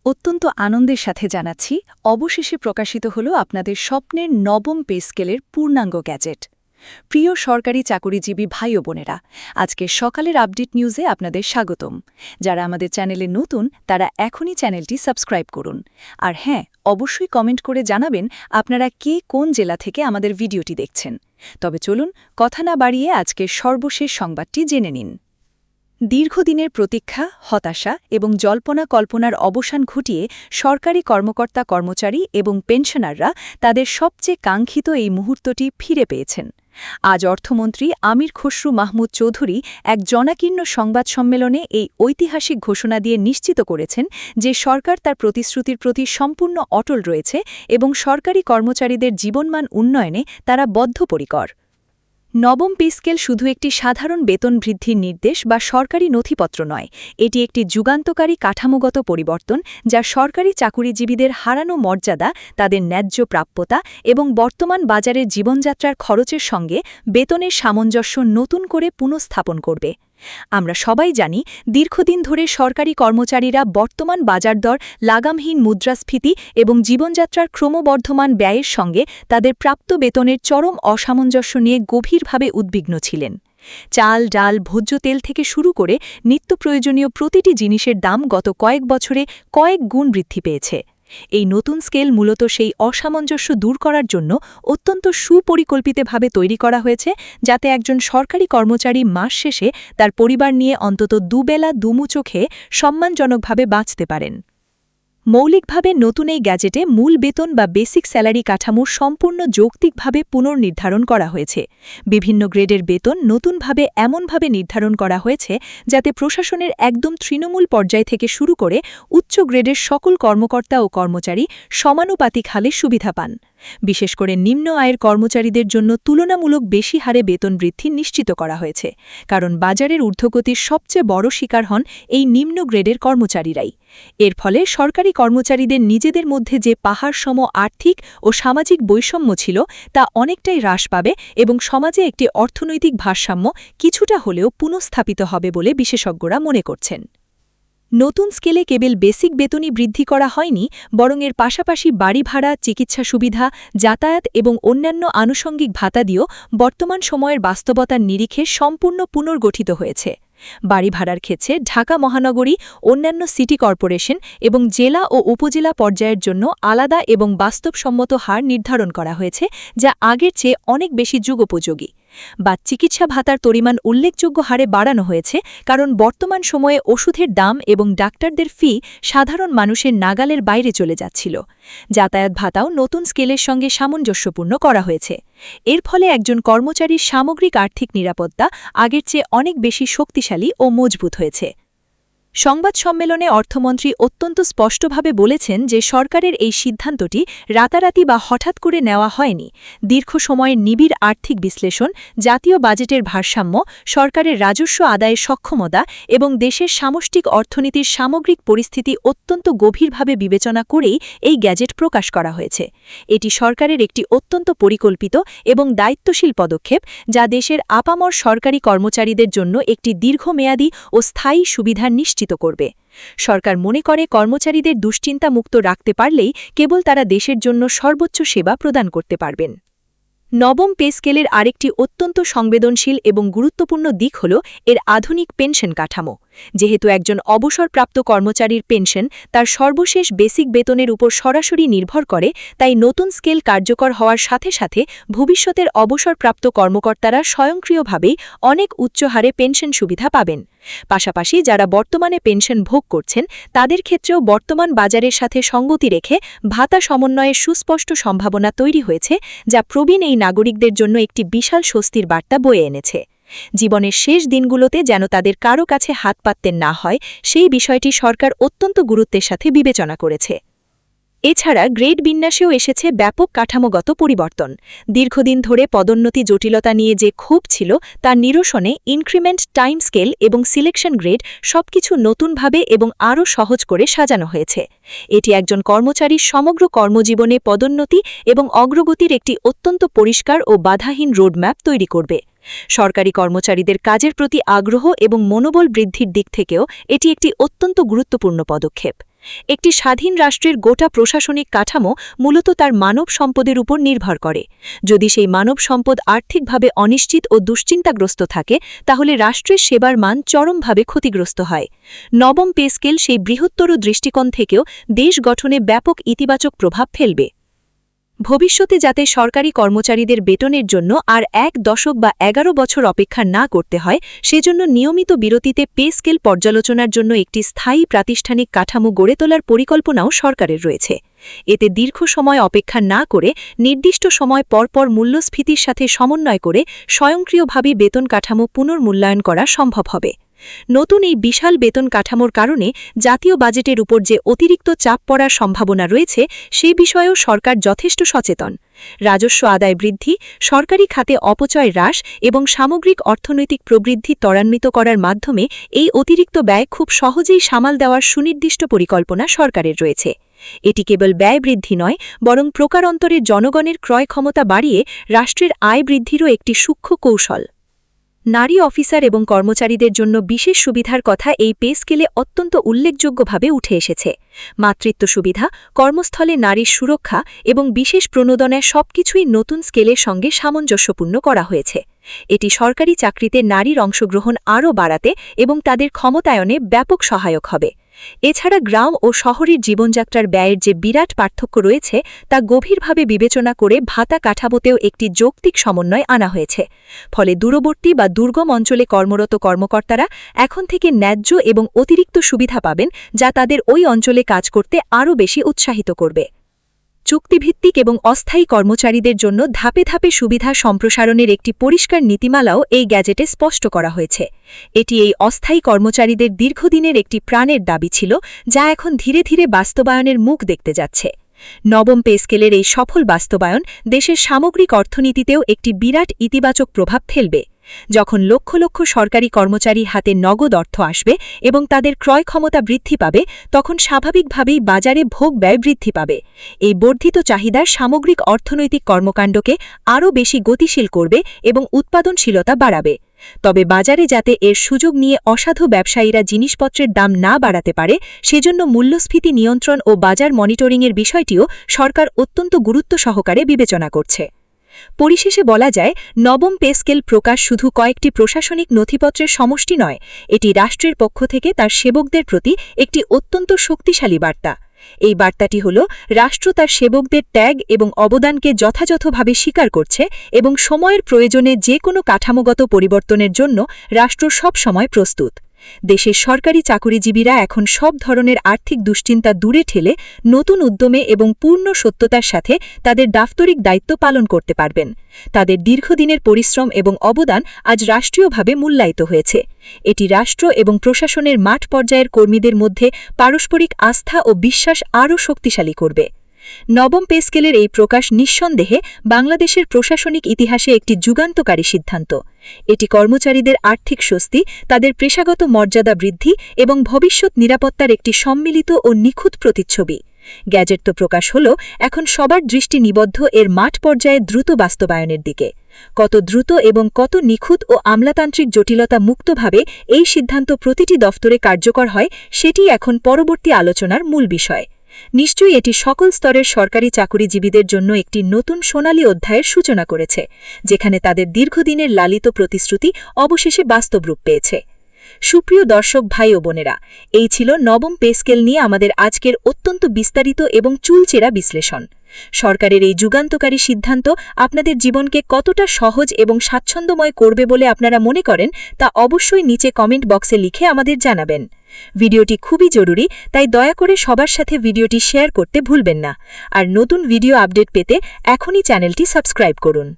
অত্যন্ত আনন্দের সাথে জানাচ্ছি অবশেষে প্রকাশিত হল আপনাদের স্বপ্নের নবম পে স্কেলের পূর্ণাঙ্গ গ্যাজেট। প্রিয় সরকারি চাকুরিজীবী ভাই ও বোনেরা, আজকে সকালের আপডেট নিউজে আপনাদের স্বাগতম। যারা আমাদের চ্যানেলে নতুন তারা এখনই চ্যানেলটি সাবস্ক্রাইব করুন। আর হ্যাঁ, অবশ্যই কমেন্ট করে জানাবেন আপনারা কে কোন জেলা থেকে আমাদের ভিডিওটি দেখছেন। তবে চলুন কথা না বাড়িয়ে আজকের সর্বশেষ সংবাদটি জেনে নিন। দীর্ঘদিনের প্রতীক্ষা, হতাশা এবং জল্পনা কল্পনার অবসান ঘটিয়ে সরকারি কর্মকর্তা কর্মচারী এবং পেনশনাররা তাদের সবচেয়ে কাঙ্ক্ষিত এই মুহূর্তটি ফিরে পেয়েছেন। আজ অর্থমন্ত্রী আমির খসরু মাহমুদ চৌধুরী এক জনাকীর্ণ সংবাদ সম্মেলনে এই ঐতিহাসিক ঘোষণা দিয়ে নিশ্চিত করেছেন যে সরকার তার প্রতিশ্রুতির প্রতি সম্পূর্ণ অটল রয়েছে এবং সরকারি কর্মচারীদের জীবনমান উন্নয়নে তারা বদ্ধপরিকর। নবম পে স্কেল শুধু একটি সাধারণ বেতন বৃদ্ধির নির্দেশ বা সরকারি নথিপত্র নয়, এটি একটি যুগান্তকারী কাঠামোগত পরিবর্তন যা সরকারি চাকুরিজীবীদের হারানো মর্যাদা, তাদের ন্যায্য প্রাপ্যতা এবং বর্তমান বাজারের জীবনযাত্রার খরচের সঙ্গে বেতনের সামঞ্জস্য নতুন করে পুনঃস্থাপন করবে। আমরা সবাই জানি, দীর্ঘদিন ধরে সরকারি কর্মচারীরা বর্তমান বাজারদর, লাগামহীন মুদ্রাস্ফীতি এবং জীবনযাত্রার ক্রমবর্ধমান ব্যয়ের সঙ্গে তাদের প্রাপ্ত বেতনের চরম অসামঞ্জস্য নিয়ে গভীরভাবে উদ্বিগ্ন ছিলেন। চাল, ডাল, ভোজ্য তেল থেকে শুরু করে নিত্য প্রয়োজনীয় প্রতিটি জিনিসের দাম গত কয়েক বছরে কয়েক গুণ বৃদ্ধি পেয়েছে। এই নতুন স্কেল মূলত সেই অসামঞ্জস্য দূর করার জন্য অত্যন্ত সুপরিকল্পিতভাবে তৈরি করা হয়েছে, যাতে একজন সরকারি কর্মচারী মাস শেষে তার পরিবার নিয়ে অন্তত দুবেলা দুমুচো খেয়ে সম্মানজনকভাবে বাঁচতে পারেন। মৌলিকভাবে নতুন এই গ্যাজেটে মূল বেতন বা বেসিক স্যালারি কাঠামো সম্পূর্ণ যৌক্তিকভাবে পুনর্নির্ধারণ করা হয়েছে। বিভিন্ন গ্রেডের বেতন নতুনভাবে এমনভাবে নির্ধারণ করা হয়েছে যাতে প্রশাসনের একদম তৃণমূল পর্যায় থেকে শুরু করে উচ্চ গ্রেডের সকল কর্মকর্তা ও কর্মচারী সমানুপাতিক হারে সুবিধা পান। বিশেষ করে নিম্ন আয়ের কর্মচারীদের জন্য তুলনামূলক বেশি হারে বেতন বৃদ্ধি নিশ্চিত করা হয়েছে, কারণ বাজারের ঊর্ধ্বগতির সবচেয়ে বড় শিকার হন এই নিম্ন গ্রেডের কর্মচারীরাই। এর ফলে সরকারি কর্মচারীদের নিজেদের মধ্যে যে পাহাড়সম আর্থিক ও সামাজিক বৈষম্য ছিল তা অনেকটাই হ্রাস পাবে এবং সমাজে একটি অর্থনৈতিক ভারসাম্য কিছুটা হলেও পুনঃস্থাপিত হবে বলে বিশেষজ্ঞরা মনে করছেন। নতুন স্কেলে কেবল বেসিক বেতনই বৃদ্ধি করা হয়নি, বরং এর পাশাপাশি বাড়ি ভাড়া, চিকিৎসা সুবিধা, যাতায়াত এবং অন্যান্য আনুষঙ্গিক ভাতা দিয়েও বর্তমান সময়ের বাস্তবতার নিরিখে সম্পূর্ণ পুনর্গঠিত হয়েছে। বাড়ি ভাড়ার ক্ষেত্রে ঢাকা মহানগরী, অন্যান্য সিটি কর্পোরেশন এবং জেলা ও উপজেলা পর্যায়ের জন্য আলাদা এবং বাস্তবসম্মত হার নির্ধারণ করা হয়েছে, যা আগের চেয়ে অনেক বেশি যুগোপযোগী। বা চিকিৎসা ভাতার পরিমাণ উল্লেখযোগ্য হারে বাড়ানো হয়েছে, কারণ বর্তমান সময়ে ওষুধের দাম এবং ডাক্তারদের ফি সাধারণ মানুষের নাগালের বাইরে চলে যাচ্ছিল। যাতায়াত ভাতাও নতুন স্কেলের সঙ্গে সামঞ্জস্যপূর্ণ করা হয়েছে। এর ফলে একজন কর্মচারীর সামগ্রিক আর্থিক নিরাপত্তা আগের চেয়ে অনেক বেশি শক্তিশালী ও মজবুত হয়েছে। সংবাদ সম্মেলনে অর্থমন্ত্রী অত্যন্ত স্পষ্টভাবে বলেছেন যে সরকারের এই সিদ্ধান্তটি রাতারাতি বা হঠাৎ করে নেওয়া হয়নি। দীর্ঘ সময়ের নিবিড় আর্থিক বিশ্লেষণ, জাতীয় বাজেটের ভারসাম্য, সরকারের রাজস্ব আদায়ের সক্ষমতা এবং দেশের সামষ্টিক অর্থনীতির সামগ্রিক পরিস্থিতি অত্যন্ত গভীরভাবে বিবেচনা করেই এই গ্যাজেট প্রকাশ করা হয়েছে। এটি সরকারের একটি অত্যন্ত পরিকল্পিত এবং দায়িত্বশীল পদক্ষেপ, যা দেশের আপামর সরকারি কর্মচারীদের জন্য একটি দীর্ঘমেয়াদী ও স্থায়ী সুবিধা নিশ্চিত করবে। সরকার মনে করে কর্মচারীদের দুশ্চিন্তা মুক্ত রাখতে পারলেই কেবল তারা দেশের জন্য সর্বোচ্চ সেবা প্রদান করতে পারবেন। নবম পে স্কেলের আরেকটি অত্যন্ত সংবেদনশীল এবং গুরুত্বপূর্ণ দিক হল এর আধুনিক পেনশন কাঠামো। যেহেতু একজন অবসরপ্রাপ্ত কর্মচারীর পেনশন তার সর্বশেষ বেসিক বেতনের উপর সরাসরি নির্ভর করে, তাই নতুন স্কেল কার্যকর হওয়ার সাথে সাথে ভবিষ্যতের অবসরপ্রাপ্ত কর্মকর্তারা স্বয়ংক্রিয়ভাবেই অনেক উচ্চ হারে পেনশন সুবিধা পাবেন। পাশাপাশি যারা বর্তমানে পেনশন ভোগ করছেন তাদের ক্ষেত্রেও বর্তমান বাজারের সাথে সঙ্গতি রেখে ভাতা সমন্বয়ের সুস্পষ্ট সম্ভাবনা তৈরি হয়েছে, যা প্রবীণ এই নাগরিকদের জন্য একটি বিশাল স্বস্তির বার্তা বয়ে এনেছে। জীবনের শেষ দিনগুলোতে যেন তাদের কারো কাছে হাত পাততে না হয়, সেই বিষয়টি সরকার অত্যন্ত গুরুত্বের সাথে বিবেচনা করেছে। এছাড়া গ্রেড বিন্যাসেও এসেছে ব্যাপক কাঠামোগত পরিবর্তন। দীর্ঘদিন ধরে পদোন্নতি জটিলতা নিয়ে যে ক্ষোভ ছিল তার নিরসনে ইনক্রিমেন্ট, টাইম স্কেল এবং সিলেকশন গ্রেড সবকিছু নতুনভাবে এবং আরও সহজ করে সাজানো হয়েছে। এটি একজন কর্মচারীর সমগ্র কর্মজীবনে পদোন্নতি এবং অগ্রগতির একটি অত্যন্ত পরিষ্কার ও বাধাহীন রোডম্যাপ তৈরি করবে। সরকারি কর্মচারীদের কাজের প্রতি আগ্রহ এবং মনোবল বৃদ্ধির দিক থেকেও এটি একটি অত্যন্ত গুরুত্বপূর্ণ পদক্ষেপ। একটি স্বাধীন রাষ্ট্রের গোটা প্রশাসনিক কাঠামো মূলত তার মানব সম্পদের উপর নির্ভর করে। যদি সেই মানব সম্পদ আর্থিকভাবে অনিশ্চিত ও দুশ্চিন্তাগ্রস্ত থাকে, তাহলে রাষ্ট্রের সেবার মান চরমভাবে ক্ষতিগ্রস্ত হয়। নবম পে স্কেল সেই বৃহত্তর দৃষ্টিকোণ থেকেও দেশ গঠনে ব্যাপক ইতিবাচক প্রভাব ফেলবে। ভবিষ্যতে যাতে সরকারি কর্মচারীদের বেতনের জন্য আর 1 দশক বা 11 বছর অপেক্ষা না করতে হয়, সেজন্য নিয়মিত বিরতিতে পে স্কেল পর্যালোচনার জন্য একটি স্থায়ী প্রাতিষ্ঠানিক কাঠামো গড়ে তোলার পরিকল্পনাও সরকারের রয়েছে। এতে দীর্ঘ সময় অপেক্ষা না করে নির্দিষ্ট সময় পরপর মূল্যস্ফীতির সাথে সমন্বয় করে স্বয়ংক্রিয়ভাবে বেতন কাঠামো পুনর্মূল্যায়ন করা সম্ভব হবে। নতুন এই বিশাল বেতন কাঠামোর কারণে জাতীয় বাজেটের উপর যে অতিরিক্ত চাপ পড়ার সম্ভাবনা রয়েছে, সে বিষয়েও সরকার যথেষ্ট সচেতন। রাজস্ব আদায় বৃদ্ধি, সরকারি খাতে অপচয় হ্রাস এবং সামগ্রিক অর্থনৈতিক প্রবৃদ্ধি ত্বরান্বিত করার মাধ্যমে এই অতিরিক্ত ব্যয় খুব সহজেই সামাল দেওয়ার সুনির্দিষ্ট পরিকল্পনা সরকারের রয়েছে। এটি কেবল ব্যয় বৃদ্ধি নয়, বরং প্রকারান্তরে জনগণের ক্রয় ক্ষমতা বাড়িয়ে রাষ্ট্রের আয় বৃদ্ধিরও একটি সূক্ষ্ম কৌশল। নারী অফিসার এবং কর্মচারীদের জন্য বিশেষ সুবিধার কথা এই পে স্কেলে অত্যন্ত উল্লেখযোগ্যভাবে উঠে এসেছে। মাতৃত্ব সুবিধা, কর্মস্থলে নারীর সুরক্ষা এবং বিশেষ প্রণোদনায় সবকিছুই নতুন স্কেলের সঙ্গে সামঞ্জস্যপূর্ণ করা হয়েছে। এটি সরকারি চাকরিতে নারীর অংশগ্রহণ আরও বাড়াতে এবং তাদের ক্ষমতায়নে ব্যাপক সহায়ক হবে। এছাড়া গ্রাম ও শহরের জীবনযাত্রার ব্যয়ের যে বিরাট পার্থক্য রয়েছে, তা গভীরভাবে বিবেচনা করে ভাতা কাঠামোতেও একটি যৌক্তিক সমন্বয় আনা হয়েছে। ফলে দূরবর্তী বা দুর্গম অঞ্চলে কর্মরত কর্মকর্তারা এখন থেকে ন্যায্য এবং অতিরিক্ত সুবিধা পাবেন, যা তাদের ওই অঞ্চলে কাজ করতে আরও বেশি উৎসাহিত করবে। চুক্তিভিত্তিক এবং অস্থায়ী কর্মচারীদের জন্য ধাপে ধাপে সুবিধা সম্প্রসারণের একটি পরিষ্কার নীতিমালাও এই গ্যাজেটে স্পষ্ট করা হয়েছে। এটি এই অস্থায়ী কর্মচারীদের দীর্ঘদিনের একটি প্রাণের দাবি ছিল, যা এখন ধীরে ধীরে বাস্তবায়নের মুখ দেখতে যাচ্ছে। নবম পে স্কেলের এই সফল বাস্তবায়ন দেশের সামগ্রিক অর্থনীতিতেও একটি বিরাট ইতিবাচক প্রভাব ফেলবে। যখন লক্ষ লক্ষ সরকারি কর্মচারীর হাতে নগদ অর্থ আসবে এবং তাদের ক্রয় ক্ষমতা বৃদ্ধি পাবে, তখন স্বাভাবিকভাবেই বাজারে ভোগ ব্যয় বৃদ্ধি পাবে। এই বর্ধিত চাহিদার সামগ্রিক অর্থনৈতিক কর্মকাণ্ডকে আরও বেশি গতিশীল করবে এবং উৎপাদনশীলতা বাড়াবে। তবে বাজারে যাতে এর সুযোগ নিয়ে অসাধু ব্যবসায়ীরা জিনিসপত্রের দাম না বাড়াতে পারে, সেজন্য মূল্যস্ফীতি নিয়ন্ত্রণ ও বাজার মনিটরিংয়ের বিষয়টিও সরকার অত্যন্ত গুরুত্ব সহকারে বিবেচনা করছে। পরিশেষে বলা যায়, নবম পে স্কেল প্রকাশ শুধু কয়েকটি প্রশাসনিক নথিপত্রের সমষ্টি নয়, এটি রাষ্ট্রের পক্ষ থেকে তার সেবকদের প্রতি একটি অত্যন্ত শক্তিশালী বার্তা। এই বার্তাটি হল, রাষ্ট্র তার সেবকদের ত্যাগ এবং অবদানকে যথাযথভাবে স্বীকার করছে এবং সময়ের প্রয়োজনে যে কোনো কাঠামোগত পরিবর্তনের জন্য রাষ্ট্র সব সময় প্রস্তুত। দেশের সরকারি চাকুরিজীবীরা এখন সব ধরনের আর্থিক দুশ্চিন্তা দূরে ঠেলে নতুন উদ্যমে এবং পূর্ণ সত্যতার সাথে তাদের দাপ্তরিক দায়িত্ব পালন করতে পারবেন। তাদের দীর্ঘদিনের পরিশ্রম এবং অবদান আজ রাষ্ট্রীয়ভাবে মূল্যায়িত হয়েছে। এটি রাষ্ট্র এবং প্রশাসনের মাঠ পর্যায়ের কর্মীদের মধ্যে পারস্পরিক আস্থা ও বিশ্বাস আরও শক্তিশালী করবে। নবম পে স্কেলের এই প্রকাশ নিঃসন্দেহে বাংলাদেশের প্রশাসনিক ইতিহাসে একটি যুগান্তকারী সিদ্ধান্ত। এটি কর্মচারীদের আর্থিক স্বস্তি, তাদের পেশাগত মর্যাদা বৃদ্ধি এবং ভবিষ্যৎ নিরাপত্তার একটি সম্মিলিত ও নিখুঁত প্রতিচ্ছবি। গ্যাজেট তো প্রকাশ হল, এখন সবার দৃষ্টি নিবদ্ধ এর মাঠ পর্যায়ে দ্রুত বাস্তবায়নের দিকে। কত দ্রুত এবং কত নিখুঁত ও আমলাতান্ত্রিক জটিলতা মুক্তভাবে এই সিদ্ধান্ত প্রতিটি দফতরে কার্যকর হয়, সেটি এখন পরবর্তী আলোচনার মূল বিষয়। নিশ্চয়ই এটি সকল স্তরের সরকারি চাকুরিজীবীদের জন্য একটি নতুন সোনালী অধ্যায়ের সূচনা করেছে, যেখানে তাদের দীর্ঘদিনের লালিত প্রতিশ্রুতি অবশেষে বাস্তব রূপ পেয়েছে। সুপ্রিয় দর্শক ভাই ও বোনেরা, এই ছিল নবম পে স্কেল নিয়ে আমাদের আজকের অত্যন্ত বিস্তারিত এবং চুলচেরা বিশ্লেষণ। সরকারের এই যুগান্তকারী সিদ্ধান্ত আপনাদের জীবনকে কতটা সহজ এবং স্বাচ্ছন্দ্যময় করবে বলে আপনারা মনে করেন, তা অবশ্যই নিচে কমেন্ট বক্সে লিখে আমাদের জানাবেন। ভিডিওটি খুবই জরুরি, তাই দয়া করে সবার সাথে ভিডিওটি শেয়ার করতে ভুলবেন না। আর নতুন ভিডিও আপডেট পেতে এখনই চ্যানেলটি সাবস্ক্রাইব করুন।